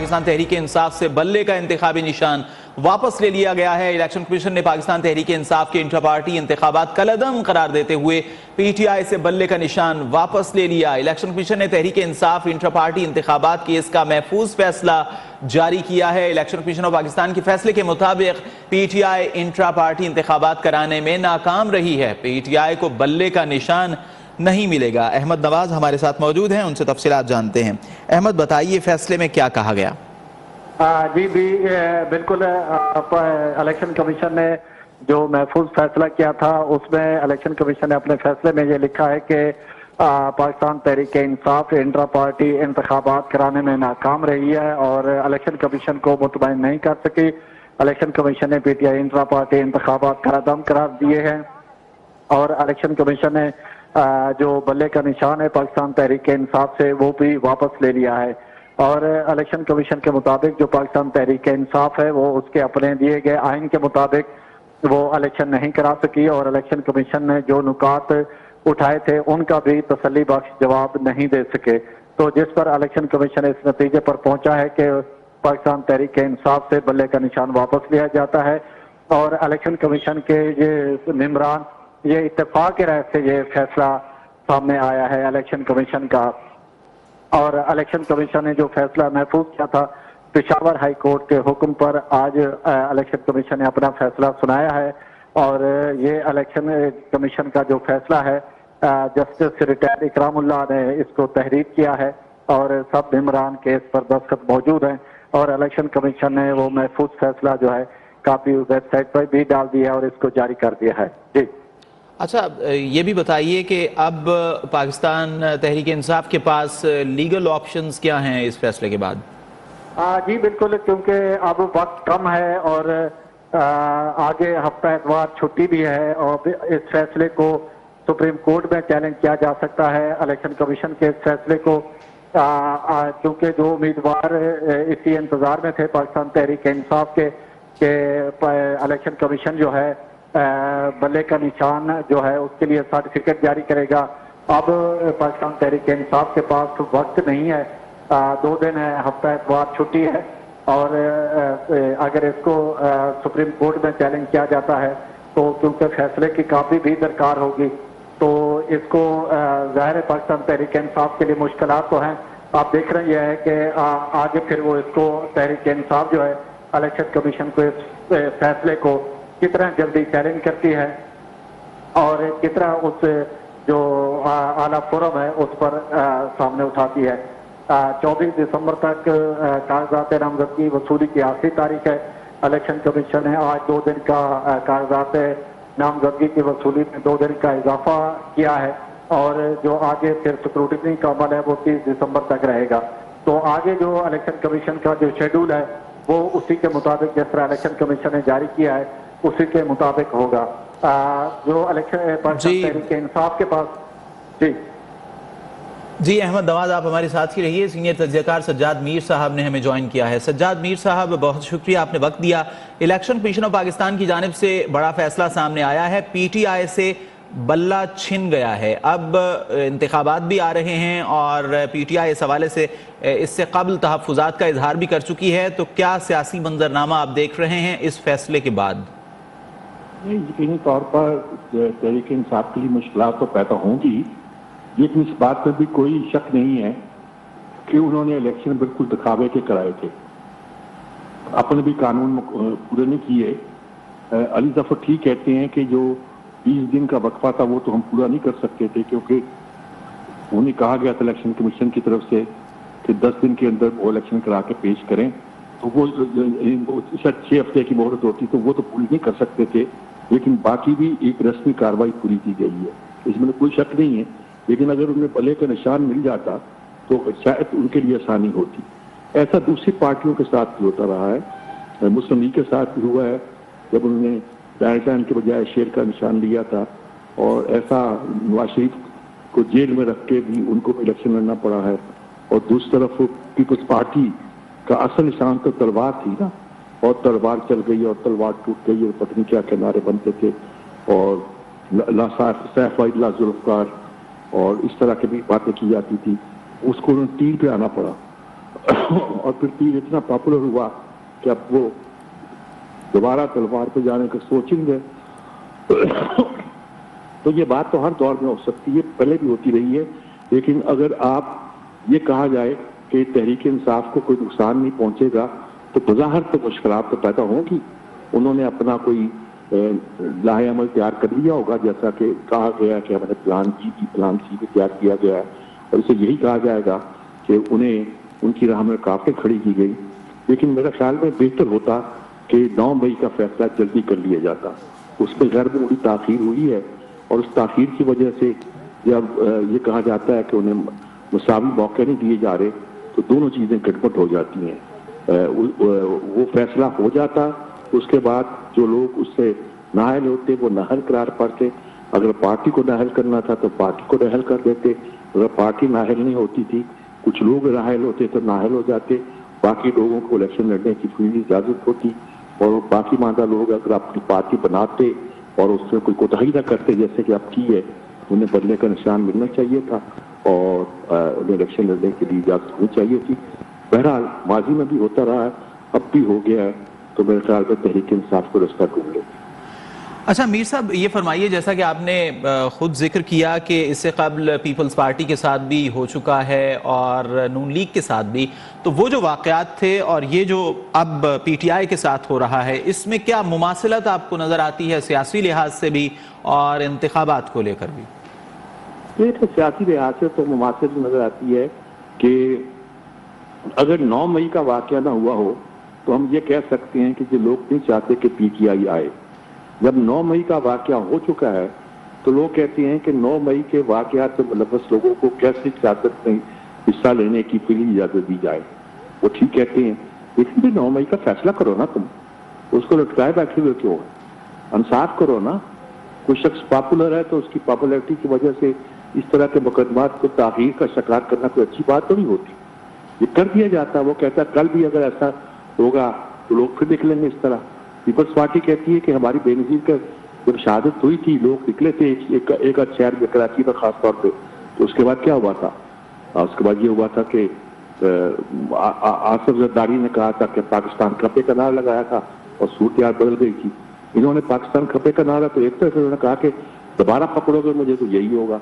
پاکستان تحریک انصاف سے بلے کا انتخابی نشان واپس لے لیا گیا ہے۔ الیکشن کمیشن نے پاکستان تحریک انصاف کے انٹرا پارٹی انتخابات کالعدم قرار دیتے ہوئے پی ٹی آئی سے بلے کا نشان واپس لے لیا۔ الیکشن کمیشن نے تحریک انصاف انٹرا پارٹی انتخابات کیس کا محفوظ فیصلہ جاری کیا ہے۔ الیکشن کمیشن آف پاکستان کے فیصلے کے مطابق پی ٹی آئی انٹرا پارٹی انتخابات کرانے میں ناکام رہی ہے۔ پی ٹی آئی کو بلے کا نشان نہیں ملے گا۔ احمد نواز ہمارے ساتھ موجود ہیں، ان سے تفصیلات جانتے ہیں۔ احمد بتائیے فیصلے میں کیا کہا گیا؟ جی بالکل، الیکشن کمیشن نے جو محفوظ فیصلہ کیا تھا اس میں الیکشن کمیشن نے اپنے فیصلے میں یہ لکھا ہے کہ پاکستان تحریک انصاف انٹرا پارٹی انتخابات کرانے میں ناکام رہی ہے اور الیکشن کمیشن کو مطمئن نہیں کر سکی۔ الیکشن کمیشن نے پی ٹی آئی انٹرا پارٹی انتخابات کالعدم قرار دیے ہیں اور الیکشن کمیشن نے جو بلے کا نشان ہے پاکستان تحریک انصاف سے وہ بھی واپس لے لیا ہے۔ اور الیکشن کمیشن کے مطابق جو پاکستان تحریک انصاف ہے وہ اس کے اپنے دیے گئے آئین کے مطابق وہ الیکشن نہیں کرا سکی اور الیکشن کمیشن نے جو نکات اٹھائے تھے ان کا بھی تسلی بخش جواب نہیں دے سکے، تو جس پر الیکشن کمیشن اس نتیجے پر پہنچا ہے کہ پاکستان تحریک انصاف سے بلے کا نشان واپس لیا جاتا ہے۔ اور الیکشن کمیشن کے یہ ممبران یہ اتفاق کے رائے سے یہ فیصلہ سامنے آیا ہے الیکشن کمیشن کا، اور الیکشن کمیشن نے جو فیصلہ محفوظ کیا تھا پشاور ہائی کورٹ کے حکم پر آج الیکشن کمیشن نے اپنا فیصلہ سنایا ہے۔ اور یہ الیکشن کمیشن کا جو فیصلہ ہے جسٹس ریٹائرڈ اکرام اللہ نے اس کو تحریر کیا ہے اور سب ممبران کے اس پر دستخط موجود ہیں، اور الیکشن کمیشن نے وہ محفوظ فیصلہ جو ہے کافی ویب سائٹ پر بھی ڈال دیا ہے اور اس کو جاری کر دیا ہے۔ جی اچھا، یہ بھی بتائیے کہ اب پاکستان تحریک انصاف کے پاس لیگل آپشنز کیا ہیں اس فیصلے کے بعد؟ جی بالکل، کیونکہ اب وقت کم ہے اور آگے ہفتہ اتوار چھٹی بھی ہے اور اس فیصلے کو سپریم کورٹ میں چیلنج کیا جا سکتا ہے الیکشن کمیشن کے اس فیصلے کو، کیونکہ جو امیدوار اسی انتظار میں تھے پاکستان تحریک انصاف کے کہ الیکشن کمیشن جو ہے بلے کا نشان جو ہے اس کے لیے سرٹیفکیٹ جاری کرے گا، اب پاکستان تحریک انصاف کے پاس وقت نہیں ہے، 2 دن ہے، ہفتہ اتوار چھٹی ہے، اور اگر اس کو سپریم کورٹ میں چیلنج کیا جاتا ہے تو کیونکہ فیصلے کی کاپی بھی درکار ہوگی تو اس کو ظاہر ہے پاکستان تحریک انصاف کے لیے مشکلات تو ہیں۔ آپ دیکھ رہے یہ ہے کہ آگے پھر وہ اس کو تحریک انصاف جو ہے الیکشن کمیشن کو اس فیصلے کو کتنا جلدی چیلنج کرتی ہے اور کتنا اس جو اعلیٰ فورم ہے اس پر سامنے اٹھاتی ہے۔ 24 دسمبر تک کاغذات نامزدگی وصولی کی آخری تاریخ ہے۔ الیکشن کمیشن نے آج 2 دن کا کاغذات نامزدگی کی وصولی میں 2 دن کا اضافہ کیا ہے اور جو آگے پھر سکروٹنی کا عمل ہے وہ 30 دسمبر تک رہے گا، تو آگے جو الیکشن کمیشن کا جو شیڈول ہے وہ اسی کے مطابق جس طرح الیکشن کمیشن نے جاری کیا ہے اسی کے مطابق ہوگا۔ جو الیکشن پاکستان تحریک انصاف کے پاس جی احمد نواز آپ ہمارے ساتھ ہی رہیے۔ سینئر تجزیہ کار سجاد میر صاحب نے ہمیں جوائن کیا ہے۔ سجاد میر صاحب بہت شکریہ، آپ نے وقت دیا۔ الیکشن کمیشن آف پاکستان کی جانب سے بڑا فیصلہ سامنے آیا ہے، پی ٹی آئی سے بلہ چھن گیا ہے، اب انتخابات بھی آ رہے ہیں اور پی ٹی آئی اس حوالے سے اس سے قبل تحفظات کا اظہار بھی کر چکی ہے، تو کیا سیاسی منظرنامہ آپ دیکھ رہے ہیں اس فیصلے کے بعد؟ یقینی طور پر تحریک انصاف کے لیے مشکلات تو پیدا ہوں گی، لیکن اس بات پر بھی کوئی شک نہیں ہے کہ انہوں نے الیکشن بالکل دکھاوے کے کرائے تھے، اپنے بھی قانون پورے نہیں کیے۔ علی ظفر ٹھیک کہتے ہیں کہ جو 20 دن کا وقفہ تھا وہ تو ہم پورا نہیں کر سکتے تھے، کیونکہ انہیں کہا گیا تھا الیکشن کمیشن کی طرف سے کہ 10 دن کے اندر وہ الیکشن کرا کے پیش کریں، تو وہ 6 ہفتے کی مہلت ہوتی تو وہ تو پوری نہیں کر سکتے تھے، لیکن باقی بھی ایک رسمی کارروائی پوری کی گئی ہے، اس میں کوئی شک نہیں ہے۔ لیکن اگر انہیں بلے کا نشان مل جاتا تو شاید ان کے لیے آسانی ہوتی۔ ایسا دوسری پارٹیوں کے ساتھ بھی ہوتا رہا ہے، مسلم لیگ کے ساتھ بھی ہوا ہے جب انہوں نے پیرٹائن کے بجائے شیر کا نشان لیا تھا، اور ایسا نواز شریف کو جیل میں رکھ کے بھی ان کو الیکشن لڑنا پڑا ہے، اور دوسری طرف پیپلز پارٹی کا اصل نشان تو تلوار تھی نا، اور تلوار چل گئی اور تلوار ٹوٹ گئی اور پتہ نہیں کیا کیا نعرے بنتے تھے، اور سیف اللہ ذوالفقار اور اس طرح کی بھی باتیں کی جاتی تھی، اس کو انہوں نے ٹیل پہ آنا پڑا، اور پھر پیر اتنا پاپولر ہوا کہ اب وہ دوبارہ تلوار پہ جانے کا سوچیں گے. تو یہ بات تو ہر دور میں ہو سکتی ہے, پہلے بھی ہوتی رہی ہے, لیکن اگر آپ یہ کہا جائے کہ تحریک انصاف کو کوئی نقصان نہیں پہنچے گا تو بظاہر تو مشکلات تو پیدا ہوں گی. انہوں نے اپنا کوئی لاہ عمل تیار کر لیا ہوگا, جیسا کہ کہا گیا کہ ہمیں پلان سی بھی تیار کیا گیا ہے, اور اسے یہی کہا جائے گا کہ انہیں ان کی راہ میں رکاوٹیں کھڑی کی گئی. لیکن میرے خیال میں بہتر ہوتا کہ 9 مئی کا فیصلہ جلدی کر لیا جاتا. اس میں غیر معمولی تاخیر ہوئی ہے, اور اس تاخیر کی وجہ سے جب یہ کہا جاتا ہے کہ انہیں مساوی موقع نہیں دیے جا رہے تو دونوں چیزیں گڑبڑ ہو جاتی ہیں. وہ فیصلہ ہو جاتا, اس کے بعد جو لوگ اس سے نااہل ہوتے وہ نااہل قرار پاتے. اگر پارٹی کو نااہل کرنا تھا تو پارٹی کو نااہل کر دیتے. اگر پارٹی نااہل نہیں ہوتی تھی, کچھ لوگ نااہل ہوتے تو نااہل ہو جاتے. باقی لوگوں کو الیکشن لڑنے کی پوری اجازت ہوتی, اور باقی ماندہ لوگ اگر اپنی پارٹی بناتے اور اس میں کوئی کوتاہی نہ کرتے جیسے کہ اب کی ہے, انہیں بدلے کا نشان ملنا چاہیے تھا اور انہیں الیکشن لڑنے کے لیے اجازت ہونی چاہیے تھی. بہرحال ماضی میں بھی ہوتا رہا ہے, اب بھی ہو گیا ہے, تو میرے خیال میں تحریک انصاف کو رستہ ڈھونڈ لے. اچھا میر صاحب یہ فرمائیے, جیسا کہ آپ نے خود ذکر کیا کہ اس سے قبل پیپلز پارٹی کے ساتھ بھی ہو چکا ہے اور نون لیگ کے ساتھ بھی, تو وہ جو واقعات تھے اور یہ جو اب پی ٹی آئی کے ساتھ ہو رہا ہے, اس میں کیا مماثلت آپ کو نظر آتی ہے سیاسی لحاظ سے بھی اور انتخابات کو لے کر بھی؟ یہ تو سیاسی لحاظ سے تو مماثلت نظر آتی ہے کہ اگر 9 مئی کا واقعہ نہ ہوا ہو تو ہم یہ کہہ سکتے ہیں کہ جو لوگ نہیں چاہتے کہ پی ٹی آئی آئے. جب 9 مئی کا واقعہ ہو چکا ہے تو لوگ کہتے ہیں کہ 9 مئی کے واقعات سے ملوث لوگوں کو کیسے سیاست میں حصہ لینے کی پھر اجازت دی جائے. وہ ٹھیک کہتے ہیں, لیکن بھی 9 مئی کا فیصلہ کرو نا, تم اس کو لٹکائے بیٹھے ہوئے کیوں ہے؟ انصاف کرو نا. کوئی شخص پاپولر ہے تو اس کی پاپولرٹی کی وجہ سے اس طرح کے مقدمات کو تاخیر کا شکار کرنا کوئی اچھی بات تو نہیں ہوتی. یہ کر دیا جاتا. وہ کہتا ہے کل بھی اگر ایسا ہوگا تو لوگ پھر نکلیں گے اس طرح. پیپلز پارٹی کہتی ہے کہ ہماری بے نظیر کا جب شہادت ہوئی تھی لوگ نکلے تھے ایک شہر میں, کراچی میں خاص طور پہ, تو اس کے بعد کیا ہوا تھا؟ اس کے بعد یہ ہوا تھا کہ آصف زرداری نے کہا تھا کہ پاکستان کھپے کا نعرہ لگایا تھا اور صورتحال بدل گئی تھی. انہوں نے پاکستان کھپے کا نعرہ تو ایک طرف سے انہوں نے کہا کہ دوبارہ پکڑو گے مجھے تو یہی ہوگا,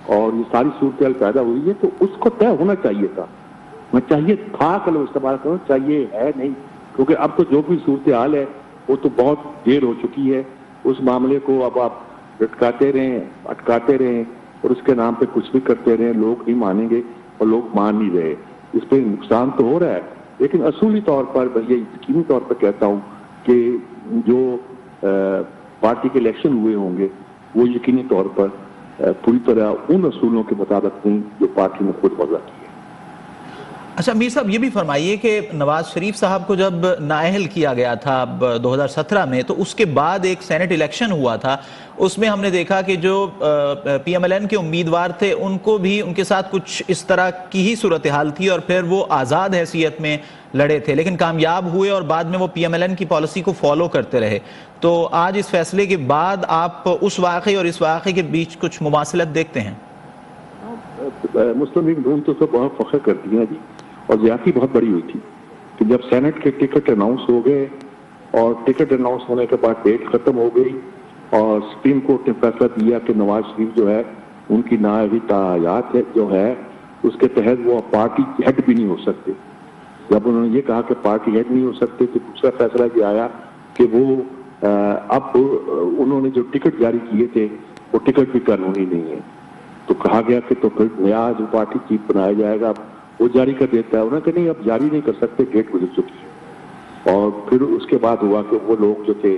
اور یہ ساری صورتحال پیدا ہوئی ہے. تو اس کو طے ہونا چاہیے تھا. میں چاہیے تھا کہ لوگ استعمال کروں, چاہیے ہے نہیں, کیونکہ اب تو جو بھی صورتحال ہے وہ تو بہت دیر ہو چکی ہے. اس معاملے کو اب آپ لٹکاتے رہیں, اٹکاتے رہیں اور اس کے نام پہ کچھ بھی کرتے رہیں, لوگ نہیں مانیں گے اور لوگ مان نہیں رہے. اس پہ نقصان تو ہو رہا ہے, لیکن اصولی طور پر میں یہ یقینی طور پر کہتا ہوں کہ جو پارٹی کے الیکشن ہوئے ہوں گے وہ یقینی طور پر پوری طرح ان اصولوں کے مطابق نہیں جو پارٹی نے خود وضع کی ہے. اچھا میر صاحب یہ بھی فرمائیے کہ نواز شریف صاحب کو جب نااہل کیا گیا تھا 2017 میں, تو اس کے بعد ایک سینٹ الیکشن ہوا تھا, اس میں ہم نے دیکھا کہ جو پی ایم ایل این کے امیدوار تھے ان کو بھی ان کے ساتھ کچھ اس طرح کی ہی صورتحال تھی اور پھر وہ آزاد حیثیت میں لڑے تھے لیکن کامیاب ہوئے اور بعد میں وہ پی ایم ایل این کی پالیسی کو فالو کرتے رہے. تو آج اس فیصلے کے بعد آپ اس واقعے اور اس واقعے کے بیچ کچھ مماثلت دیکھتے ہیں؟ مسلم لیگ نون تو بہت فخر کرتی ہیں جی, اور زیادتی بہت بڑی ہوئی تھی کہ جب سینٹ کے ٹکٹ اناؤنس ہو گئے اور ٹکٹ اناؤنس ہونے کے بعد ڈیٹ ختم ہو گئی اور سپریم کورٹ نے فیصلہ دیا کہ نواز شریف جو ہے ان کی نااہلی تاحیات جو ہے اس کے تحت وہ پارٹی ہیڈ بھی نہیں ہو سکتے. جب انہوں نے یہ کہا کہ پارٹی ہیڈ نہیں ہو سکتے تو دوسرا فیصلہ یہ آیا کہ وہ اب انہوں نے جو ٹکٹ جاری کیے تھے وہ ٹکٹ بھی قانونی نہیں ہے. تو کہا گیا کہ تو پھر نیا جو پارٹی چیف بنایا جائے گا وہ جاری کر دیتا ہے. انہوں نے کہا نہیں اب جاری نہیں کر سکتے, ڈیٹ گزر چکی ہے. اور پھر اس کے بعد ہوا کہ وہ لوگ جو تھے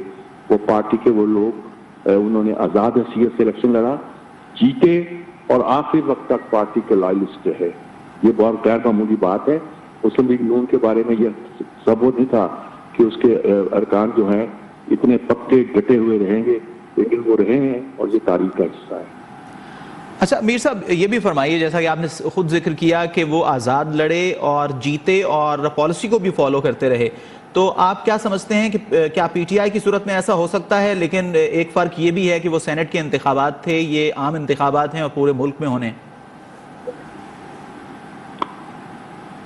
وہ پارٹی کے وہ لوگ انہوں نے آزاد حیثیت سے الیکشن لڑا, جیتے اور آخری وقت تک پارٹی کے لائلسٹ رہے. یہ بہت غیر معمولی بات ہے. مسلم لیگ نون کے بارے میں یہ ثبوت نہیں تھا کہ اس کے ارکان جو ہیں اتنے پکے ڈٹے ہوئے رہیں گے, لیکن وہ رہے ہیں اور یہ تاریخ کا حصہ ہے. اچھا میر صاحب یہ بھی فرمائیے, جیسا کہ آپ نے خود ذکر کیا کہ وہ آزاد لڑے اور جیتے اور پالیسی کو بھی فالو کرتے رہے, تو آپ کیا سمجھتے ہیں کہ کیا پی ٹی آئی کی صورت میں ایسا ہو سکتا ہے؟ لیکن ایک فرق یہ بھی ہے کہ وہ سینٹ کے انتخابات تھے, یہ عام انتخابات ہیں اور پورے ملک میں ہونے.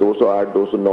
208, 209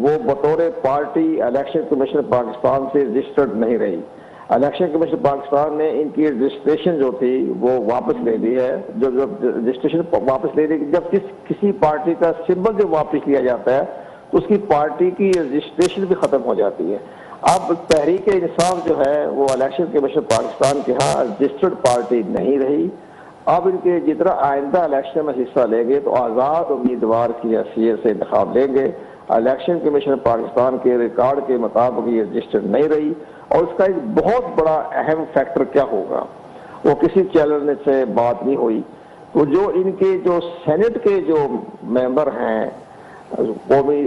وہ بطور پارٹی الیکشن کمیشن پاکستان سے رجسٹرڈ نہیں رہی. الیکشن کمیشن پاکستان نے ان کی رجسٹریشن جو تھی وہ واپس لے لی ہے. جب رجسٹریشن واپس لے لی, جب کسی پارٹی کا سمبل جو واپس لیا جاتا ہے تو اس کی پارٹی کی رجسٹریشن بھی ختم ہو جاتی ہے. اب تحریک انصاف جو ہے وہ الیکشن کمیشن پاکستان کے ہاں رجسٹرڈ پارٹی نہیں رہی. اب ان کے جتنا آئندہ الیکشن میں حصہ لیں گے تو آزاد امیدوار کی حیثیت سے انتخاب لیں گے. الیکشن کمیشن پاکستان کے ریکارڈ کے مطابق یہ رجسٹرڈ نہیں رہی. اور اس کا ایک بہت بڑا اہم فیکٹر کیا ہوگا, وہ کسی چینل سے بات نہیں ہوئی. تو جو ان کے جو سینٹ کے جو ممبر ہیں, وہ بھی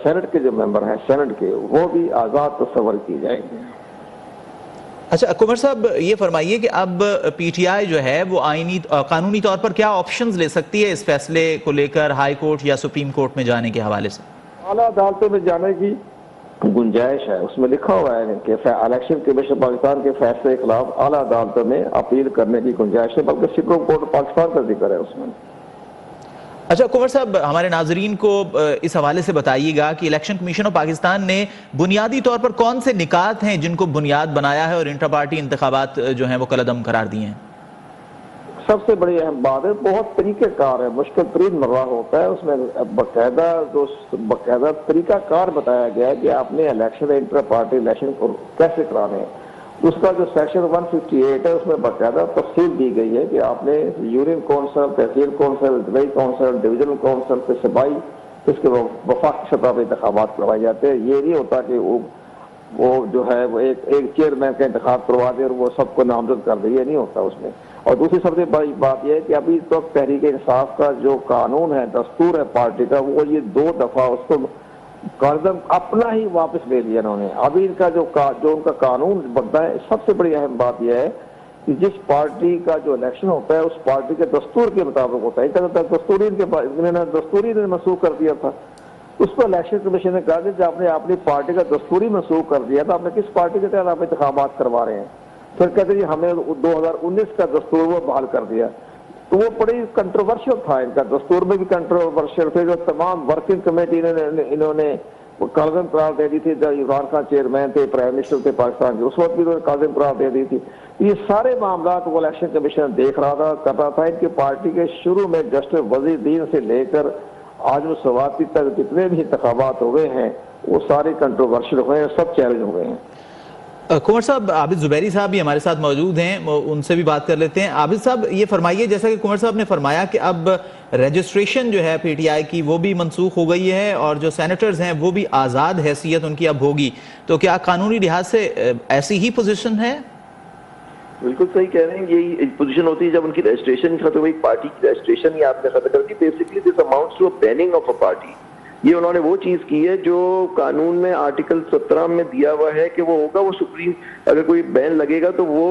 سینٹ کے جو ممبر ہیں سینٹ کے, وہ بھی آزاد تصور کی جائیں گے. اچھا کنور صاحب یہ فرمائیے کہ اب پی ٹی آئی جو ہے وہ قانونی طور پر کیا آپشنز لے سکتی ہے اس فیصلے کو لے کر ہائی کورٹ یا سپریم کورٹ میں جانے کے حوالے سے؟ اعلیٰ عدالتوں میں جانے کی گنجائش ہے. اس میں لکھا ہوا ہے کہ الیکشن کمیشن پاکستان کے فیصلے کے خلاف اعلیٰ عدالتوں میں اپیل کرنے کی گنجائش ہے, بلکہ سپریم کورٹ پاکستان کا ذکر ہے اس میں. اچھا کنور صاحب ہمارے ناظرین کو اس حوالے سے بتائیے گا کہ الیکشن کمیشن آف پاکستان نے بنیادی طور پر کون سے نکات ہیں جن کو بنیاد بنایا ہے اور انٹرا پارٹی انتخابات جو ہیں وہ کالعدم قرار دیے ہیں؟ سب سے بڑی اہم بات ہے, بہت طریقہ کار ہے, مشکل ترین مرحلہ ہوتا ہے. اس میں باقاعدہ طریقہ کار بتایا گیا ہے کہ آپ نے الیکشن انٹرا پارٹی الیکشن کو کیسے کرانے ہیں. اس کا جو سیکشن 158 ہے اس میں باقاعدہ تفصیل دی گئی ہے کہ آپ نے یونین کونسل, تحصیل کونسل, ضلعی کونسل, ڈویژنل کونسل کے صوبائی, اس کے وفاقی سطح پہ انتخابات کروائی جاتے ہیں. یہ نہیں ہوتا کہ وہ جو ہے وہ ایک چیئرمین کا انتخاب کروا دے اور وہ سب کو نامزد کر دے, یہ نہیں ہوتا اس میں. اور دوسری سب سے بڑی بات یہ ہے کہ ابھی تک تحریک انصاف کا جو قانون ہے, دستور ہے پارٹی کا, وہ یہ 2 دفعہ اس کو قدم اپنا ہی واپس لے لیا انہوں نے. ابھی ان کا جو ان کا قانون بنتا ہے, سب سے بڑی اہم بات یہ ہے کہ جس پارٹی کا جو الیکشن ہوتا ہے اس پارٹی کے دستور کے مطابق ہوتا ہے. دستوری نے منسوخ کر دیا تھا. اس پر الیکشن کمیشن نے کہا کہ جب آپ نے اپنی پارٹی کا دستوری منسوخ کر دیا تو آپ نے کس پارٹی کے تحت آپ انتخابات کروا رہے ہیں؟ پھر کہتے ہیں ہم نے 2019 کا دستور وہ بحال کر دیا. تو وہ بڑی کنٹروورشل تھا, ان کا دستور میں بھی کنٹروورشل تھے. جو تمام ورکنگ کمیٹی انہوں نے کالعدم قرار دے دی تھی, جب عمران خان چیئرمین تھے, پرائم منسٹر تھے پاکستان کے, اس وقت بھی انہوں نے کالعدم قرار دے دی تھی. یہ سارے معاملات وہ الیکشن کمیشن دیکھ رہا تھا, کر رہا تھا. ان کی پارٹی کے شروع میں جسٹس وزیر الدین سے لے کر آج سواتی تک جتنے بھی انتخابات ہوئے ہیں وہ سارے کنٹروورشل ہوئے ہیں, سب چیلنج ہوئے ہیں. کنور صاحب عابد زبیری صاحب بھی ہمارے ساتھ موجود ہیں, ان سے بھی بات کر لیتے ہیں. عابد صاحب یہ فرمائیے, جیسا کہ کنور صاحب نے فرمایا کہ اب رجسٹریشن جو ہے پی ٹی آئی کی وہ بھی منسوخ ہو گئی ہے اور جو سینیٹرز ہیں وہ بھی آزاد حیثیت ان کی اب ہوگی, تو کیا قانونی لحاظ سے ایسی ہی پوزیشن ہے؟ بالکل صحیح کہہ رہے ہیں, یہی پوزیشن ہوتی ہے جب ان کی رجسٹریشن ختم ہوئی, پارٹی کی رجسٹریشن ہی آپ نے ختم کر دی. Basically this amounts to banning of a party. یہ انہوں نے وہ چیز کی ہے جو قانون میں آرٹیکل 17 میں دیا ہوا ہے کہ وہ ہوگا, وہ سپریم, اگر کوئی بین لگے گا تو وہ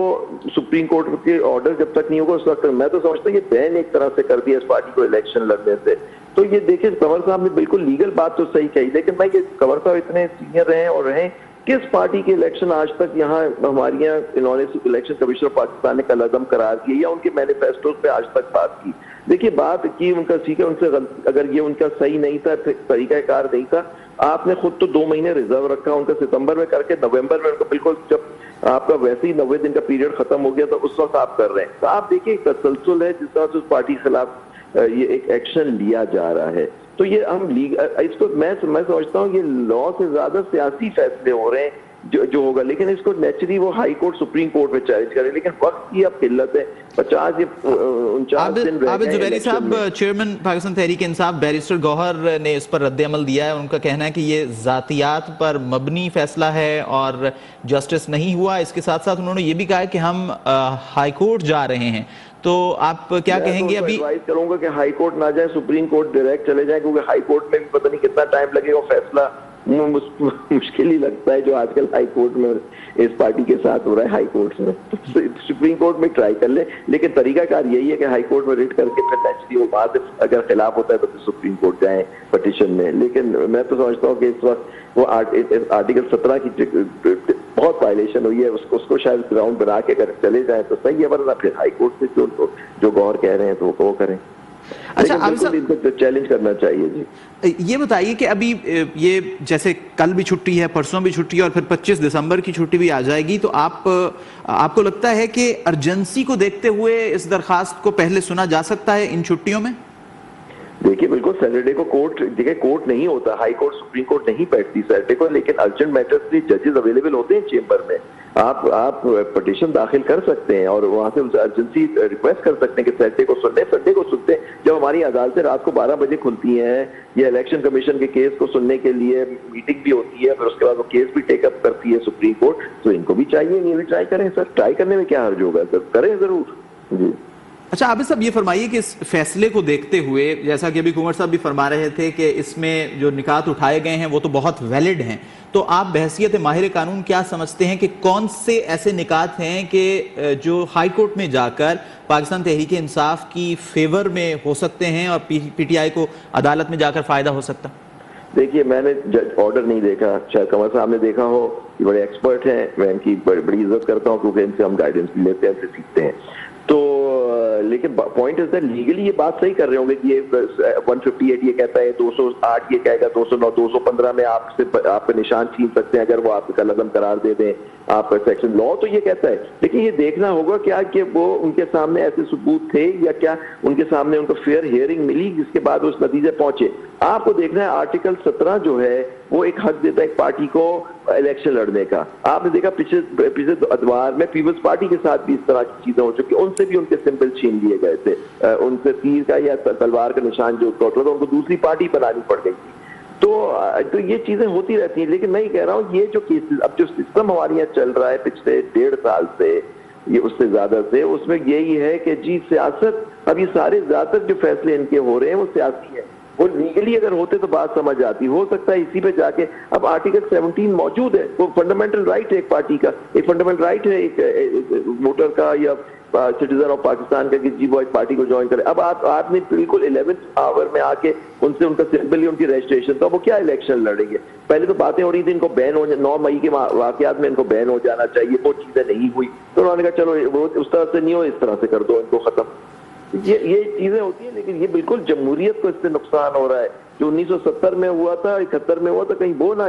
سپریم کورٹ کے آرڈر جب تک نہیں ہوگا اس وقت. میں تو سمجھتا ہوں یہ بین ایک طرح سے کر دیا اس پارٹی کو الیکشن لڑنے سے. تو یہ دیکھیں کنور صاحب نے بالکل لیگل بات تو صحیح کہی, لیکن میں یہ کنور صاحب اتنے سینئر رہے اور رہیں, کس پارٹی کے الیکشن آج تک یہاں ہمارے یہاں انہوں نے الیکشن کمیشن آف پاکستان نے کالعدم قرار کیا یا ان کے مینیفیسٹوز پہ آج تک بات کی؟ دیکھیے بات کی ان کا ٹھیک ہے, ان سے اگر یہ ان کا صحیح نہیں تھا, طریقہ کار نہیں تھا, آپ نے خود تو 2 مہینے ریزرو رکھا ان کا ستمبر میں کر کے, نومبر میں ان کو بالکل جب آپ کا ویسے ہی 90 دن کا پیریڈ ختم ہو گیا تو اس وقت آپ کر رہے ہیں. تو آپ دیکھیں ایک تسلسل ہے جس طرح سے اس پارٹی کے خلاف یہ ایک ایکشن لیا جا رہا ہے. تو یہ ہم اس کو میں سمجھتا ہوں یہ لا سے زیادہ سیاسی فیصلے ہو رہے ہیں جو ہوگا, لیکن اس کو نیچرلی وہ ہائی کورٹ سپریم کورٹ میں چیلنج کریں, لیکن وقت کی اب قلت ہے. 49 دن رہ عابد گئے زبیری صاحب, چیئرمین پاکستان تحریک انصاف بیرسٹر گوہر نے اس پر رد عمل دیا ہے. ان کا کہنا ہے کہ یہ ذاتیات پر مبنی فیصلہ ہے اور جسٹس نہیں ہوا. اس کے ساتھ ساتھ انہوں نے یہ بھی کہا کہ ہم ہائی کورٹ جا رہے ہیں. تو آپ کیا کہیں گے؟ ابھی ایڈوائز کروں گا کہ ہائی کورٹ نہ جائیں, سپریم کورٹ ڈائریکٹ چلے جائیں, کیونکہ ہائی کورٹ میں بھی پتہ نہیں کتنا ٹائم لگے گا, فیصلہ مشکل ہی لگتا ہے جو آج کل ہائی کورٹ میں اس پارٹی کے ساتھ ہو رہا ہے. ہائی کورٹ میں سپریم کورٹ میں ٹرائی کر لیں, لیکن طریقہ کار یہی ہے کہ ہائی کورٹ میں ریٹ کر کے پھر نیچرلی وہ بات اگر خلاف ہوتا ہے تو پھر سپریم کورٹ جائیں پٹیشن میں. لیکن میں تو سمجھتا ہوں کہ اس وقت وہ آرٹیکل 17 کی بہت وائلیشن ہوئی ہے, اس کو شاید گراؤنڈ بنا کے اگر چلے جائیں تو صحیح ہے, ورنہ پھر ہائی کورٹ سے جو گور کہہ رہے ہیں تو وہ کریں. اچھا بالکل ان کو چیلنج کرنا چاہیے. جی یہ بتائیے کہ ابھی یہ جیسے کل بھی چھٹی ہے, پرسوں بھی چھٹی ہے, اور پھر 25 دسمبر کی چھٹی بھی آ جائے گی, تو آپ کو لگتا ہے کہ ارجنسی کو دیکھتے ہوئے اس درخواست کو پہلے سنا جا سکتا ہے ان چھٹیوں میں؟ دیکھیے بالکل سیٹرڈے کو کورٹ نہیں ہوتا, ہائی کورٹ سپریم کورٹ نہیں بیٹھتی سیٹرڈے کو, لیکن ارجنٹ میٹرز کے ججز اویلیبل ہوتے ہیں چیمبر میں. آپ پٹیشن داخل کر سکتے ہیں اور وہاں سے ارجنسی ریکویسٹ کر سکتے ہیں کہ سیٹرڈے کو سنڈے کو سنتے ہیں. جب ہماری عدالتیں رات کو 12 بجے کھلتی ہیں, یہ الیکشن کمیشن کے کیس کو سننے کے لیے میٹنگ بھی ہوتی ہے, پھر اس کے بعد وہ کیس بھی ٹیک اپ کرتی ہے سپریم کورٹ, تو ان کو بھی چاہیے یہ بھی ٹرائی کریں سر. ٹرائی کرنے میں کیا حرج ہوگا سر, کریں ضرور. جی اچھا عابد صاحب یہ فرمائیے کہ اس فیصلے کو دیکھتے ہوئے, جیسا کہ ابھی کنور صاحب بھی فرما رہے تھے کہ اس میں جو نکات اٹھائے گئے ہیں وہ تو بہت ویلڈ ہیں, تو آپ بحیثیت ماہر قانون کیا سمجھتے ہیں کہ کون سے ایسے نکات ہیں کہ جو ہائی کورٹ میں جا کر پاکستان تحریک انصاف کی فیور میں ہو سکتے ہیں اور پی ٹی آئی کو عدالت میں جا کر فائدہ ہو سکتا؟ دیکھیے میں نے آرڈر نہیں دیکھا, شاید کنور صاحب نے دیکھا ہو, یہ بڑے ایکسپرٹ ہیں, میں ان کی بڑی عزت کرتا ہوں کیونکہ ان سے ہم گائیڈنس بھی لیتے ہیں, ان سے سیکھتے ہیں. تو لیکن پوائنٹ از دیٹ لیگلی یہ بات صحیح کر رہے ہوں گے کہ یہ 158 یہ کہتا ہے, 208 یہ کہے گا, 209 215 میں آپ کا نشان چھین سکتے ہیں اگر وہ آپ کا لازم قرار دے دیں آپ کا سیکشن لا, تو یہ کہتا ہے. لیکن یہ دیکھنا ہوگا کیا کہ وہ ان کے سامنے ایسے ثبوت تھے یا کیا ان کے سامنے ان کو فیئر ہیئرنگ ملی جس کے بعد اس نتیجے پہنچے. آپ کو دیکھنا ہے آرٹیکل 17 جو ہے وہ ایک حق دیتا ہے ایک پارٹی کو الیکشن لڑنے کا. آپ نے دیکھا پچھلے ادوار میں پیپلز پارٹی کے ساتھ بھی اس طرح کی چیزیں ہو چکی, ان سے بھی ان کے سمبل چھین لیے گئے تھے, ان سے تیر کا یا تلوار کا نشان جو ہوتا تھا ان کو دوسری پارٹی بنانی پڑ گئی تھی. تو یہ چیزیں ہوتی رہتی ہیں. لیکن میں یہ کہہ رہا ہوں یہ جو کیسز اب جو سسٹم ہمارے یہاں چل رہا ہے پچھلے 1.5 سال سے, یہ اس سے زیادہ سے, اس میں یہی ہے کہ جی سیاست, اب یہ سارے زیادہ تر جو فیصلے ان کے ہو رہے ہیں وہ سیاسی ہیں. وہ لیگلی اگر ہوتے تو بات سمجھ آتی. ہو سکتا ہے اسی پہ جا کے اب آرٹیکل 17 موجود ہے, وہ فنڈامنٹل رائٹ ہے ایک پارٹی کا, ایک فنڈامنٹل رائٹ ہے ایک ووٹر کا یا سٹیزن آف پاکستان کا کہ جی وہ ایک پارٹی کو جوائن کرے. اب آپ نے بالکل 11th آور میں آ کے ان سے ان کا سمبل یا ان کی رجسٹریشن, تو وہ کیا الیکشن لڑیں گے؟ پہلے تو باتیں ہو رہی تھی ان کو بین ہو 9 مئی کے واقعات میں ان کو بین ہو جانا چاہیے, وہ چیزیں نہیں ہوئی, تو انہوں نے کہا چلو وہ اس طرح سے نہیں ہو, اس طرح سے کر دو ان کو ختم. یہ چیزیں ہوتی ہیں, لیکن یہ بالکل جمہوریت کو اس سے نقصان ہو رہا ہے. جو 1970 میں ہوا تھا, 71 میں ہوا تھا, کہیں وہ نہ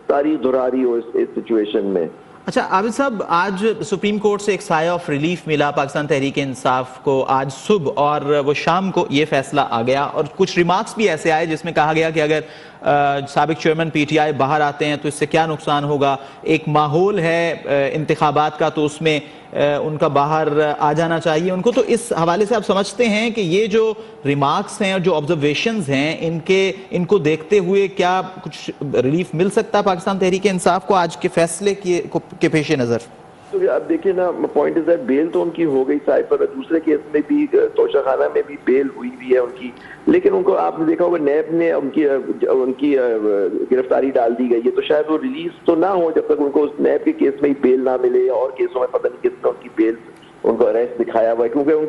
تاریخ دہراری ہو اس سچویشن میں. اچھا عابد صاحب, آج سپریم کورٹ سے ایک سایہ آف ریلیف ملا پاکستان تحریک انصاف کو آج صبح, اور وہ شام کو یہ فیصلہ آ گیا, اور کچھ ریمارکس بھی ایسے آئے جس میں کہا گیا کہ اگر سابق چیئرمین پی ٹی آئی باہر آتے ہیں تو اس سے کیا نقصان ہوگا. ایک ماحول ہے انتخابات کا, تو اس میں ان کا باہر آ جانا چاہیے ان کو. تو اس حوالے سے آپ سمجھتے ہیں کہ یہ جو ریمارکس ہیں اور جو آبزرویشنز ہیں ان کو دیکھتے ہوئے کیا کچھ ریلیف مل سکتا ہے پاکستان تحریک انصاف کو آج کے فیصلے کے پیش نظر؟ تو اب دیکھیں نا, پوائنٹ از بیل تو ان کی ہو گئی صاحب پر, دوسرے کیس میں بھی توشہ خانہ میں بھی بیل ہوئی بھی ہے ان کی, لیکن ان کو آپ نے دیکھا ہوگا نیب نے ان کی گرفتاری ڈال دی گئی ہے, تو شاید وہ ریلیز تو نہ ہو جب تک ان کو اس نیب کے کیس میں ہی بیل نہ ملے, اور کیسوں میں پتہ نہیں کس میں ان کی بیل ان کو اریسٹ دکھایا ہوا ہے. کیونکہ ان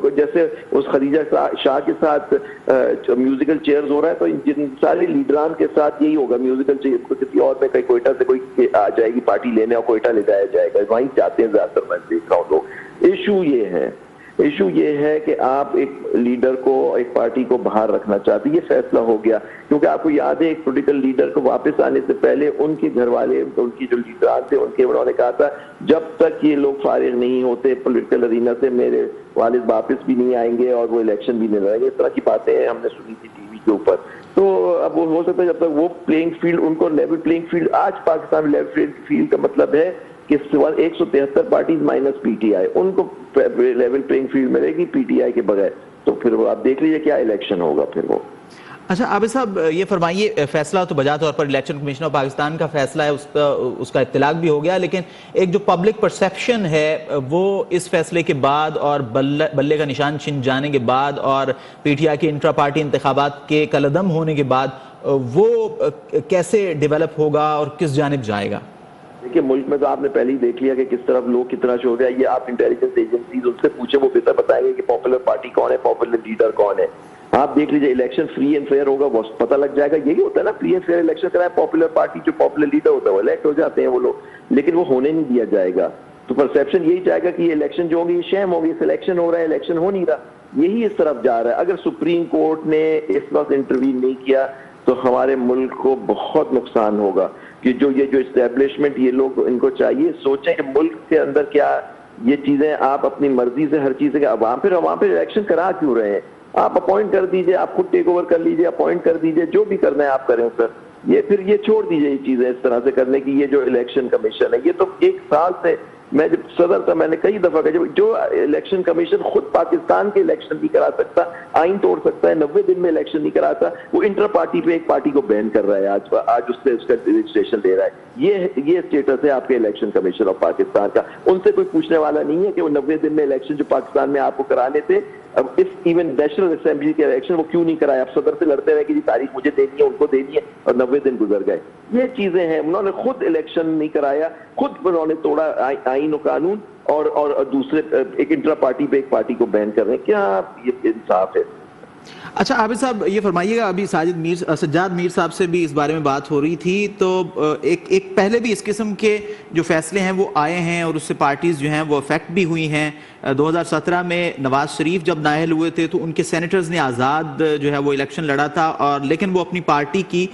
کو جیسے اس خدیجہ شاہ کے ساتھ میوزیکل چیئرز ہو رہا ہے, تو جن سارے لیڈران کے ساتھ یہی ہوگا, میوزیکل چیئر کسی اور میں کہیں کوئٹہ سے کوئی آ جائے گی پارٹی لینے اور کوئٹہ لے جایا جائے گا, وہیں جاتے ہیں زیادہ تر, میں دیکھ رہا ہوں لوگ. ایشو یہ ہے کہ آپ ایک لیڈر کو, ایک پارٹی کو باہر رکھنا چاہتے ہیں. یہ فیصلہ ہو گیا کیونکہ آپ کو یاد ہے ایک پولیٹیکل لیڈر کو واپس آنے سے پہلے ان کے گھر والے, ان کی جو لیڈران تھے انہوں نے کہا تھا جب تک یہ لوگ فارغ نہیں ہوتے پولیٹیکل ارینا سے میرے والد واپس بھی نہیں آئیں گے اور وہ الیکشن بھی نہیں لڑیں گے. اس طرح کی باتیں ہم نے سنی تھی ٹی وی کے اوپر. تو اب وہ ہو سکتا ہے جب تک وہ پلینگ فیلڈ, ان کو لیول پلینگ فیلڈ, آج پاکستان میں لیول فیلڈ کا مطلب ہے کہ 173 parties minus P T I, ان کو لیول پلینگ فیلڈ ملے گی پی ٹی آئی کے بغیر. تو پھر وہ آپ دیکھ لیجیے کیا الیکشن ہوگا پھر وہ. اچھا عابد صاحب یہ فرمائیے, فیصلہ تو بجا طور پر الیکشن کمیشن آف پاکستان کا فیصلہ ہے, اس کا اطلاق بھی ہو گیا, لیکن ایک جو پبلک پرسیپشن ہے وہ اس فیصلے کے بعد اور بلے کا نشان چھن جانے کے بعد اور پی ٹی آئی کے انٹرا پارٹی انتخابات کے کالعدم ہونے کے بعد وہ کیسے ڈیولپ ہوگا اور کس جانب جائے گا؟ دیکھیے ملک میں تو آپ نے پہلے ہی دیکھ لیا کہ کس طرح لوگ کتنا شور ہے. یہ آپ انٹیلیجنس ایجنسیز ان سے پوچھیں, وہ بہتر بتائیں گے کہ پاپولر پارٹی کون ہے, پاپولر لیڈر کون ہے. آپ دیکھ لیجیے الیکشن فری اینڈ فیئر ہوگا, وہ پتہ لگ جائے گا. یہی ہوتا ہے نا, فری اینڈ فیئر الیکشن کرائے, پاپولر پارٹی جو پاپولر لیڈر ہوتا ہے وہ الیکٹ ہو جاتے ہیں وہ لوگ, لیکن وہ ہونے نہیں دیا جائے گا. تو پرسیپشن یہی چاہے گا کہ یہ الیکشن جو ہوں گے یہ شیم ہوگی, سلیکشن ہو رہا ہے, الیکشن ہو نہیں رہا. یہی اس طرف جا رہا ہے. اگر سپریم کورٹ نے اس وقت انٹروین نہیں کیا تو ہمارے ملک کو بہت نقصان ہوگا. کہ جو اسٹیبلشمنٹ یہ لوگ ان کو چاہیے سوچیں کہ ملک کے اندر کیا یہ چیزیں آپ اپنی مرضی سے ہر چیز عوام پہ الیکشن کرا کیوں رہے ہیں؟ آپ اپوائنٹ کر دیجئے, آپ خود ٹیک اوور کر لیجئے, اپوائنٹ کر دیجئے, جو بھی کرنا ہے آپ کریں سر. پھر یہ چھوڑ دیجئے یہ چیزیں اس طرح سے کرنے کی. یہ جو الیکشن کمیشن ہے یہ تو 1 سال سے, میں جب صدر تھا میں نے کئی دفعہ کہا جو الیکشن کمیشن خود پاکستان کے الیکشن نہیں کرا سکتا, آئین توڑ سکتا ہے, 90 دن میں الیکشن نہیں کراتا, وہ انٹر پارٹی پہ ایک پارٹی کو بین کر رہا ہے آج اس سے اس کا رجسٹریشن دے رہا ہے. یہ اسٹیٹس ہے آپ کے الیکشن کمیشن آف پاکستان کا. ان سے کوئی پوچھنے والا نہیں ہے کہ وہ 90 دن میں الیکشن جو پاکستان میں آپ کو کرانے تھے, اب اس ایون نیشنل اسمبلی کے الیکشن وہ کیوں نہیں کرائے؟ آپ صدر سے لڑتے رہے کہ جی تاریخ مجھے دینی ہے, ان کو دینی ہے, اور 90 دن گزر گئے. یہ چیزیں ہیں, انہوں نے خود الیکشن نہیں کرایا, خود انہوں نے توڑا آئین و قانون, اور دوسرے ایک انٹرا پارٹی پہ ایک پارٹی کو بین کر رہے ہیں. کیا یہ انصاف ہے؟ اچھا عابد صاحب یہ فرمائیے گا, ابھی سجاد میر صاحب سے بھی اس بارے میں بات ہو رہی تھی, تو ایک پہلے بھی اس قسم کے جو فیصلے ہیں وہ آئے ہیں اور اس سے پارٹیز جو ہیں وہ افیکٹ بھی ہوئی ہیں. 2017 میں نواز شریف جب نااہل ہوئے تھے تو ان کے سینیٹرز نے آزاد جو ہے وہ الیکشن لڑا تھا, اور لیکن وہ اپنی پارٹی کی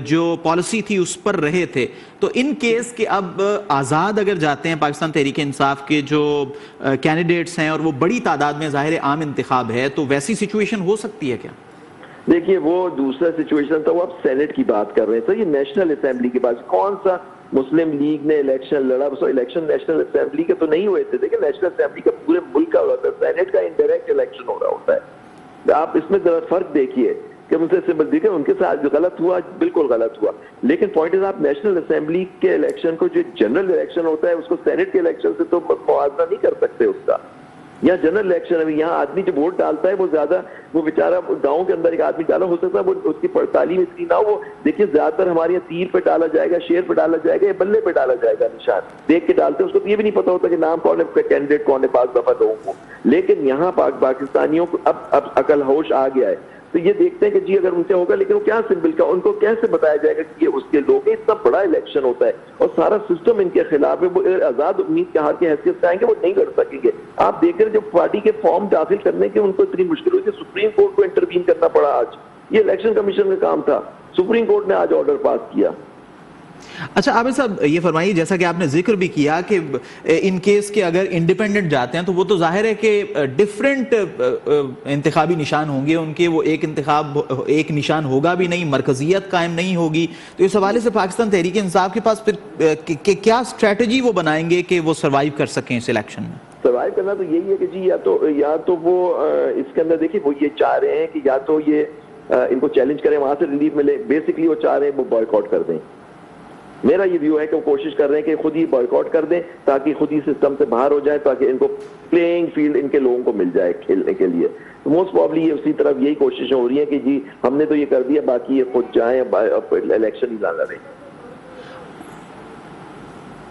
جو پالیسی تھی اس پر رہے تھے. تو ان کیس کہ اب آزاد اگر جاتے ہیں پاکستان تحریک انصاف کے جو کینڈیڈیٹس ہیں اور وہ بڑی تعداد میں ظاہر عام انتخاب ہے, تو ویسی سچویشن ہو سکتی ہے کیا؟ دیکھیے وہ دوسرا سچویشن تھا, وہ آپ سینٹ کی بات کر رہے ہیں. تو یہ نیشنل اسمبلی کی بات, کون سا مسلم لیگ نے الیکشن لڑا؟ الیکشن نیشنل اسمبلی کے تو نہیں ہوئے تھے. دیکھیں نیشنل اسمبلی کا پورے ملک کا ہوتا ہے, سینٹ کا انڈائریکٹ الیکشن ہو رہا ہوتا ہے. آپ اس میں ذرا فرق دیکھیے کہ ان سے سمبل دیکھیں, ان کے ساتھ جو غلط ہوا بالکل غلط ہوا, لیکن پوائنٹ ہے آپ نیشنل اسمبلی کے الیکشن کو جو جنرل الیکشن ہوتا ہے اس کو سینٹ کے الیکشن سے تو موازنہ نہیں کر سکتے اس کا. یہاں جنرل الیکشن ہے, یہاں آدمی جو ووٹ ڈالتا ہے وہ زیادہ, وہ بیچارہ گاؤں کے اندر ایک آدمی ڈالا ہو سکتا ہے وہ اس کی تعلیم اتنی نہ ہو. دیکھیے زیادہ تر ہمارے یہاں تیر پہ ڈالا جائے گا, شیر پہ ڈالا جائے گا, یا بلے پہ ڈالا جائے گا نشان دیکھ کے ڈالتے ہیں. اس کو تو یہ بھی نہیں پتا ہوتا کہ نام کون ہے, کینڈیڈیٹ کون ہے بعض دفعہ لوگوں کو. لیکن یہاں پاکستانیوں کو اب عقل ہوش آ گیا ہے, تو یہ دیکھتے ہیں کہ جی اگر ان سے ہوگا, لیکن وہ کیا سمبل کا, ان کو کیسے بتایا جائے گا کہ یہ اس کے لوگ ہیں؟ اتنا بڑا الیکشن ہوتا ہے اور سارا سسٹم ان کے خلاف ہے. وہ آزاد امید کے ہار کی حیثیت سے آئیں گے, وہ نہیں لڑ سکیں گے. آپ دیکھ رہے جو پارٹی کے فارم داخل کرنے کے ان کو اتنی مشکل ہوئی کہ سپریم کورٹ کو انٹروین کرنا پڑا. آج یہ الیکشن کمیشن کا کام تھا, سپریم کورٹ نے آج آرڈر پاس کیا. اچھا عابد صاحب یہ فرمائیے, جیسا کہ آپ نے ذکر بھی کیا کہ ان کیس کے اگر انڈیپینڈنٹ جاتے ہیں تو وہ تو ظاہر ہے کہ ڈیفرنٹ انتخابی نشان ہوں گے ان کے, وہ ایک نشان ہوگا بھی نہیں, مرکزیت قائم نہیں ہوگی. تو اس حوالے سے پاکستان تحریک انصاف کے پاس پھر کیا اسٹریٹجی وہ بنائیں گے کہ وہ سروائیو کر سکیں اس الیکشن میں؟ سروائیو کرنا تو یہی ہے کہ جی یا تو وہ اس کے اندر دیکھیے وہ یہ چاہ رہے ہیں کہ یا تو یہ ان کو چیلنج کریں, وہاں سے ریلیف ملے. بیسکلی وہ چاہ رہے ہیں وہ بائیکاٹ کر دیں. میرا یہ ویو ہے کہ وہ کوشش کر رہے ہیں کہ خود ہی بائیکاٹ کر دیں تاکہ خود ہی سسٹم سے باہر ہو جائے, تاکہ ان کو پلینگ فیلڈ ان کے لوگوں کو مل جائے کھیلنے کے لیے. موسٹ پرابلی یہ اسی طرف یہی کوششیں ہو رہی ہیں کہ جی ہم نے تو یہ کر دیا, باقی یہ خود جائیں الیکشن ہی نہ لڑیں.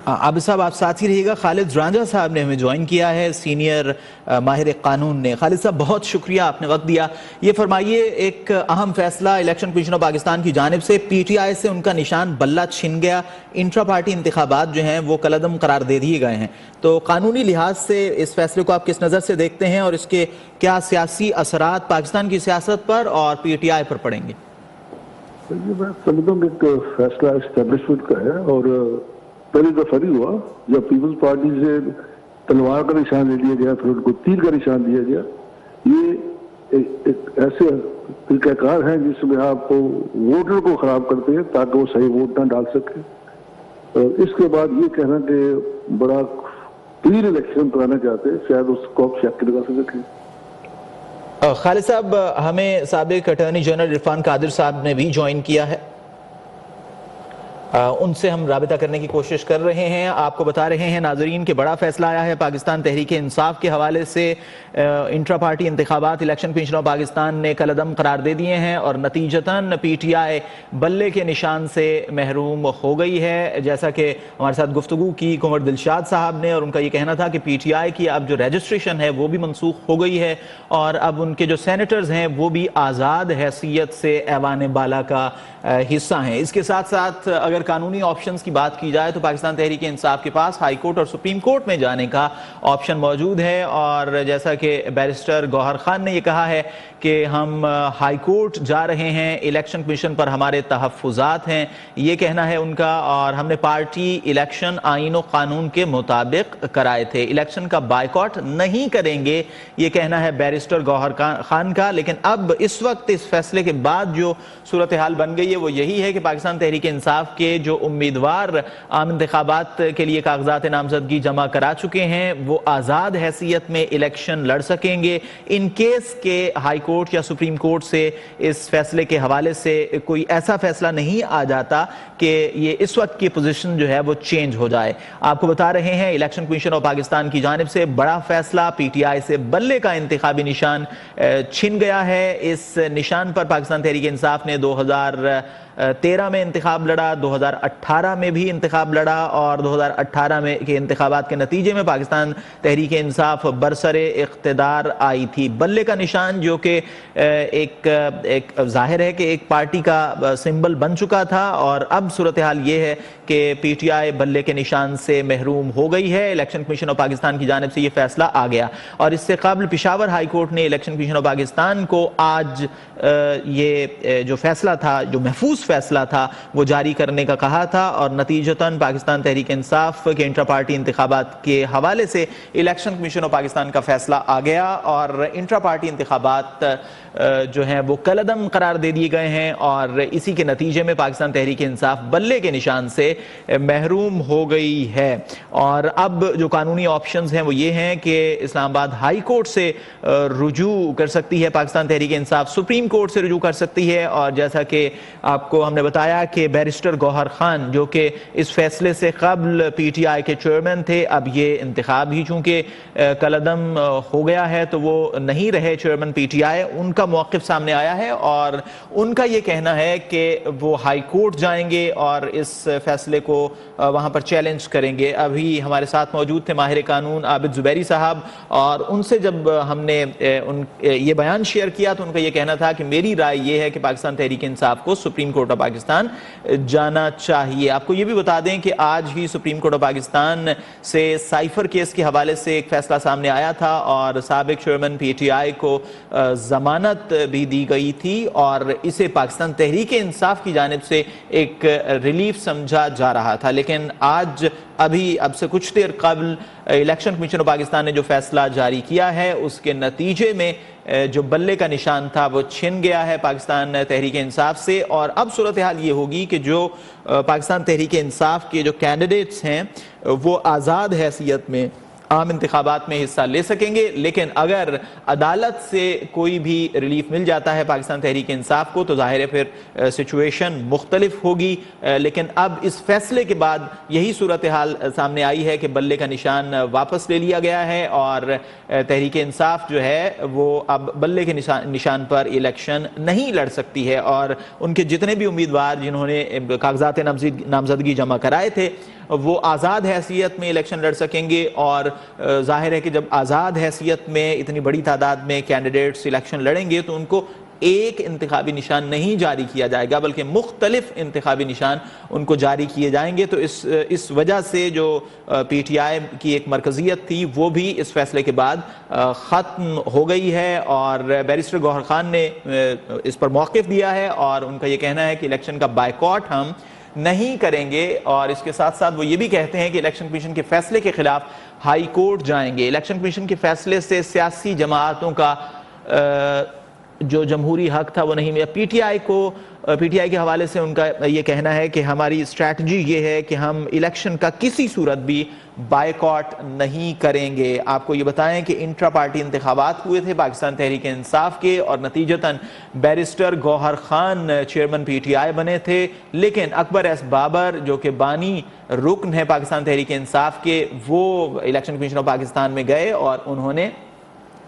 عابد صاحب آپ ساتھ ہی رہیے گا. خالد رانجھا صاحب نے ہمیں جوائن کیا ہے, سینئر ماہر قانون نے. خالد صاحب بہت شکریہ, آپ نے وقت دیا. یہ فرمائیے ایک اہم فیصلہ الیکشن کمیشن آف پاکستان کی جانب سے, پی ٹی آئی سے ان کا نشان بلہ چھن گیا, انٹرا پارٹی انتخابات جو ہیں وہ کالعدم قرار دے دیے گئے ہیں. تو قانونی لحاظ سے اس فیصلے کو آپ کس نظر سے دیکھتے ہیں, اور اس کے کیا سیاسی اثرات پاکستان کی سیاست پر اور پی ٹی آئی پر پڑیں گے؟ میں سمجھتا ہوں کہ فیصلہ اسٹیبلشمنٹ کا ہے, اور پہلی دفعہ نہیں ہوا جب پیپلز پارٹی سے تلوار کا نشان لے لیا گیا, پھر ان کو تیر کا نشان دیا گیا. یہ ایک ایسے طریقہ کار ہیں جس میں آپ کو ووٹر کو خراب کرتے ہیں تاکہ وہ صحیح ووٹ نہ ڈال سکے. اور اس کے بعد یہ کہنا کہ بڑا کلین الیکشن کرانا چاہتے ہیں, شاید اس کو آپ شک لگا سکیں. خالد صاحب ہمیں سابق اٹارنی جنرل عرفان قادر صاحب نے بھی جوائن کیا ہے, ان سے ہم رابطہ کرنے کی کوشش کر رہے ہیں. آپ کو بتا رہے ہیں ناظرین کہ بڑا فیصلہ آیا ہے پاکستان تحریک انصاف کے حوالے سے. انٹرا پارٹی انتخابات الیکشن کمیشن آف پاکستان نے کالعدم قرار دے دیے ہیں, اور نتیجتاً پی ٹی آئی بلے کے نشان سے محروم ہو گئی ہے. جیسا کہ ہمارے ساتھ گفتگو کی کنور دلشاد صاحب نے, اور ان کا یہ کہنا تھا کہ پی ٹی آئی کی اب جو رجسٹریشن ہے وہ بھی منسوخ ہو گئی ہے, اور اب ان کے جو سینیٹرز ہیں وہ بھی آزاد حیثیت سے ایوان بالا کا حصہ ہیں. اس کے ساتھ ساتھ اگر اگر قانونی آپشنز کی بات کی جائے تو پاکستان تحریک انصاف کے پاس ہائی کورٹ اور سپریم کورٹ میں جانے کا آپشن موجود ہے، اور جیسا کہ بیرسٹر گوہر خان نے یہ کہا ہے کہ ہم ہائی کورٹ جا رہے ہیں، الیکشن کمیشن پر ہمارے تحفظات ہیں، یہ کہنا ہے ان کا، اور ہم نے پارٹی الیکشن آئین و قانون کے مطابق کرائے تھے، الیکشن کا بائیکاٹ نہیں کریں گے، یہ کہنا ہے بیرسٹر گوہر خان کا۔ لیکن اب اس وقت اس فیصلے کے بعد جو صورتحال بن گئی ہے وہ یہی ہے کہ پاکستان تحریک انصاف کے جو امیدوار عام انتخابات کے لیے کاغذات نامزدگی جمع کرا چکے ہیں وہ آزاد حیثیت میں الیکشن لڑ سکیں گے، ان کیس کہ ہائی کورٹ یا سپریم کورٹ سے اس فیصلے کے حوالے سے کوئی ایسا فیصلہ نہیں آ جاتا کہ یہ اس وقت کی پوزیشن جو ہے وہ چینج ہو جائے۔ آپ کو بتا رہے ہیں الیکشن کمیشن آف پاکستان کی جانب سے بڑا فیصلہ، پی ٹی آئی سے بلے کا انتخابی نشان چھن گیا ہے۔ اس نشان پر پاکستان تحریک انصاف نے 2013 میں انتخاب لڑا، 2018 میں بھی انتخاب لڑا، اور 2018 میں کے انتخابات کے نتیجے میں پاکستان تحریک انصاف برسر اقتدار آئی تھی۔ بلے کا نشان جو کہ ایک ظاہر ہے کہ ایک پارٹی کا سمبل بن چکا تھا، اور اب صورتحال یہ ہے کہ پی ٹی آئی بلے کے نشان سے محروم ہو گئی ہے۔ الیکشن کمیشن آف پاکستان کی جانب سے یہ فیصلہ آ گیا، اور اس سے قبل پشاور ہائی کورٹ نے الیکشن کمیشن آف پاکستان کو آج یہ جو فیصلہ تھا، جو محفوظ فیصلہ تھا، وہ جاری کرنے کا کہا تھا، اور نتیجتاً پاکستان تحریک انصاف کے انٹرا پارٹی انتخابات کے حوالے سے الیکشن کمیشن آف پاکستان کا فیصلہ آ گیا، اور انٹرا پارٹی انتخابات جو ہیں وہ کالعدم قرار دے دیے گئے ہیں، اور اسی کے نتیجے میں پاکستان تحریک انصاف بلے کے نشان سے محروم ہو گئی ہے۔ اور اب جو قانونی آپشنز ہیں وہ یہ ہیں کہ اسلام آباد ہائی کورٹ سے رجوع کر سکتی ہے پاکستان تحریک انصاف، سپریم کورٹ سے رجوع کر سکتی ہے، اور جیسا کہ آپ کو ہم نے بتایا کہ بیرسٹر گوہر خان جو کہ اس فیصلے سے قبل پی ٹی آئی کے چیئرمین تھے، اب یہ انتخاب ہی چونکہ کالعدم ہو گیا ہے تو وہ نہیں رہے چیئرمین پی ٹی آئی، ان کا موقف سامنے آیا ہے، اور ان کا یہ کہنا ہے کہ وہ ہائی کورٹ جائیں گے اور اس فیصلے کو وہاں پر چیلنج کریں گے۔ ابھی ہمارے ساتھ موجود تھے ماہر قانون عابد زبیری صاحب، اور ان سے جب ہم نے یہ بیان شیئر کیا تو ان کا یہ کہنا تھا کہ میری رائے یہ ہے کہ پاکستان تحریک انصاف کو سپریم کورٹ آف پاکستان جانا چاہیے۔ آپ کو یہ بھی بتا دیں کہ آج ہی سپریم کورٹ آف پاکستان سے سائفر کیس کے حوالے سے ایک فیصلہ سامنے آیا تھا، اور سابق چیئرمین پی ٹی آئی کو ضمانت بھی دی گئی تھی، اور اسے پاکستان تحریک انصاف کی جانب سے ایک ریلیف سمجھا جا رہا تھا، لیکن آج اب سے کچھ دیر قبل الیکشن کمیشن آف پاکستان نے جو فیصلہ جاری کیا ہے اس کے نتیجے میں جو بلے کا نشان تھا وہ چھن گیا ہے پاکستان تحریک انصاف سے، اور اب صورتحال یہ ہوگی کہ جو پاکستان تحریک انصاف کے جو کینڈیڈیٹس ہیں وہ آزاد حیثیت میں عام انتخابات میں حصہ لے سکیں گے، لیکن اگر عدالت سے کوئی بھی ریلیف مل جاتا ہے پاکستان تحریک انصاف کو تو ظاہر ہے پھر سچویشن مختلف ہوگی۔ لیکن اب اس فیصلے کے بعد یہی صورتحال سامنے آئی ہے کہ بلے کا نشان واپس لے لیا گیا ہے، اور تحریک انصاف جو ہے وہ اب بلے کے نشان پر الیکشن نہیں لڑ سکتی ہے، اور ان کے جتنے بھی امیدوار جنہوں نے کاغذات نامزدگی جمع کرائے تھے وہ آزاد حیثیت میں الیکشن لڑ سکیں گے، اور ظاہر ہے کہ جب آزاد حیثیت میں اتنی بڑی تعداد میں کینڈیڈیٹس الیکشن لڑیں گے تو ان کو ایک انتخابی نشان نہیں جاری کیا جائے گا بلکہ مختلف انتخابی نشان ان کو جاری کیے جائیں گے۔ تو اس وجہ سے جو پی ٹی آئی کی ایک مرکزیت تھی وہ بھی اس فیصلے کے بعد ختم ہو گئی ہے، اور بیرسٹر گوہر خان نے اس پر موقف دیا ہے، اور ان کا یہ کہنا ہے کہ الیکشن کا بائیکاٹ ہم نہیں کریں گے، اور اس کے ساتھ ساتھ وہ یہ بھی کہتے ہیں کہ الیکشن کمیشن کے فیصلے کے خلاف ہائی کورٹ جائیں گے۔ الیکشن کمیشن کے فیصلے سے سیاسی جماعتوں کا جو جمہوری حق تھا وہ نہیں ملا۔ پی ٹی آئی کے حوالے سے ان کا یہ کہنا ہے کہ ہماری اسٹریٹجی یہ ہے کہ ہم الیکشن کا کسی صورت بھی بائیکاٹ نہیں کریں گے۔ آپ کو یہ بتائیں کہ انٹرا پارٹی انتخابات ہوئے تھے پاکستان تحریک انصاف کے، اور نتیجتاً barrister Gohar Khan chairman P T I بنے تھے، لیکن اکبر ایس بابر جو کہ بانی رکن ہے پاکستان تحریک انصاف کے، وہ الیکشن کمیشن آف پاکستان میں گئے اور انہوں نے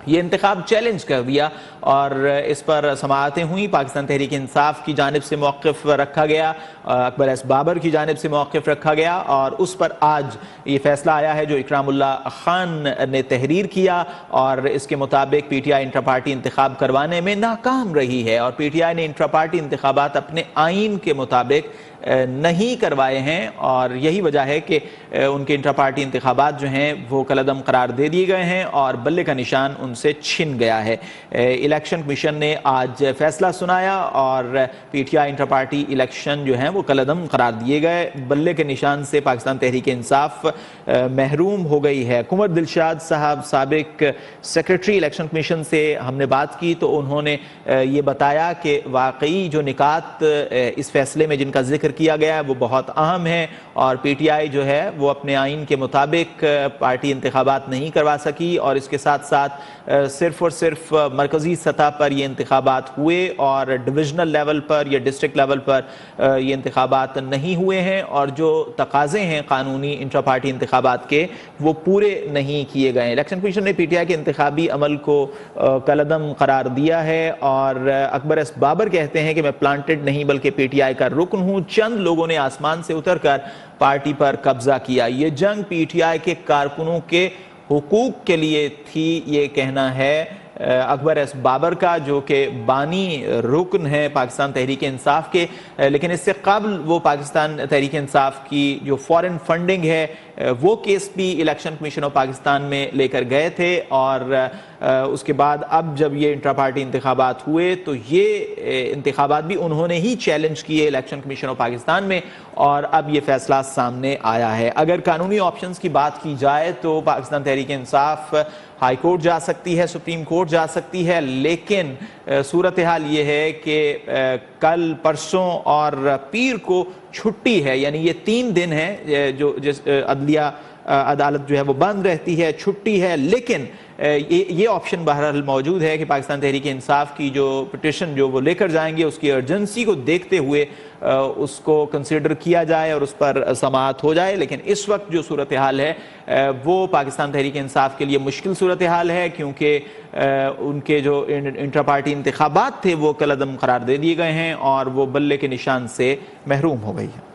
یہ انتخاب چیلنج کر دیا اور اس پر سماعتیں ہوئیں. پاکستان تحریک انصاف کی جانب سے موقف رکھا گیا, اکبر ایس بابر کی جانب سے موقف رکھا گیا اور اس پر آج یہ فیصلہ آیا ہے جو اکرام اللہ خان نے تحریر کیا, اور اس کے مطابق پی ٹی آئی انٹرا پارٹی انتخاب کروانے میں ناکام رہی ہے اور پی ٹی آئی نے انٹرا پارٹی انتخابات اپنے آئین کے مطابق نہیں کروائے ہیں, اور یہی وجہ ہے کہ ان کے انٹرا پارٹی انتخابات جو ہیں وہ کالعدم قرار دے دیے گئے ہیں اور بلے کا نشان ان سے چھن گیا ہے. الیکشن کمیشن نے آج فیصلہ سنایا اور پی ٹی آئی انٹرا پارٹی الیکشن جو ہیں وہ کالعدم قرار دیے گئے. بلے کے نشان سے پاکستان تحریک انصاف محروم ہو گئی ہے. کنور دلشاد صاحب سابق سیکرٹری الیکشن کمیشن سے ہم نے بات کی تو انہوں نے یہ بتایا کہ واقعی جو نکات اس فیصلے میں جن کا ذکر کیا گیا ہے وہ بہت اہم ہے, اور پی ٹی آئی جو ہے وہ اپنے آئین کے مطابق پارٹی انتخابات نہیں کروا سکی, اور اس کے ساتھ ساتھ صرف اور صرف مرکزی سطح پر یہ انتخابات ہوئے اور ڈویژنل لیول پر یا ڈسٹرکٹ لیول پر یہ انتخابات نہیں ہوئے ہیں, اور جو تقاضے ہیں قانونی انٹرا پارٹی انتخابات کے وہ پورے نہیں کیے گئے ہیں. الیکشن کمیشن نے پی ٹی آئی کے انتخابی عمل کو کالعدم قرار دیا ہے, اور اکبر ایس بابر کہتے ہیں کہ میں پلانٹڈ نہیں بلکہ پی ٹی آئی کا رکن ہوں, چند لوگوں نے آسمان سے اتر کر پارٹی پر قبضہ کیا. یہ جنگ پی ٹی آئی کے کارکنوں کے حقوق کے لیے تھی, یہ کہنا ہے اکبر ایس بابر کا جو کہ بانی رکن ہے پاکستان تحریک انصاف کے, لیکن اس سے قبل وہ پاکستان تحریک انصاف کی جو فورن فنڈنگ ہے وہ کیس بھی الیکشن کمیشن آف پاکستان میں لے کر گئے تھے, اور اس کے بعد اب جب یہ انٹرا پارٹی انتخابات ہوئے تو یہ انتخابات بھی انہوں نے ہی چیلنج کیے الیکشن کمیشن آف پاکستان میں, اور اب یہ فیصلہ سامنے آیا ہے. اگر قانونی آپشنز کی بات کی جائے تو پاکستان تحریک انصاف ہائی کورٹ جا سکتی ہے, سپریم کورٹ جا سکتی ہے, لیکن صورتحال یہ ہے کہ کل پرسوں اور پیر کو چھٹی ہے, یعنی یہ 3 دن ہے جو جس عدلیہ عدالت جو ہے وہ بند رہتی ہے, چھٹی ہے, لیکن یہ آپشن بہرحال موجود ہے کہ پاکستان تحریک انصاف کی جو پٹیشن جو وہ لے کر جائیں گے اس کی ارجنسی کو دیکھتے ہوئے اس کو کنسیڈر کیا جائے اور اس پر سماعت ہو جائے. لیکن اس وقت جو صورتحال ہے وہ پاکستان تحریک انصاف کے لیے مشکل صورتحال ہے, کیونکہ ان کے جو انٹرا پارٹی انتخابات تھے وہ کالعدم قرار دے دیے گئے ہیں اور وہ بلے کے نشان سے محروم ہو گئی ہے.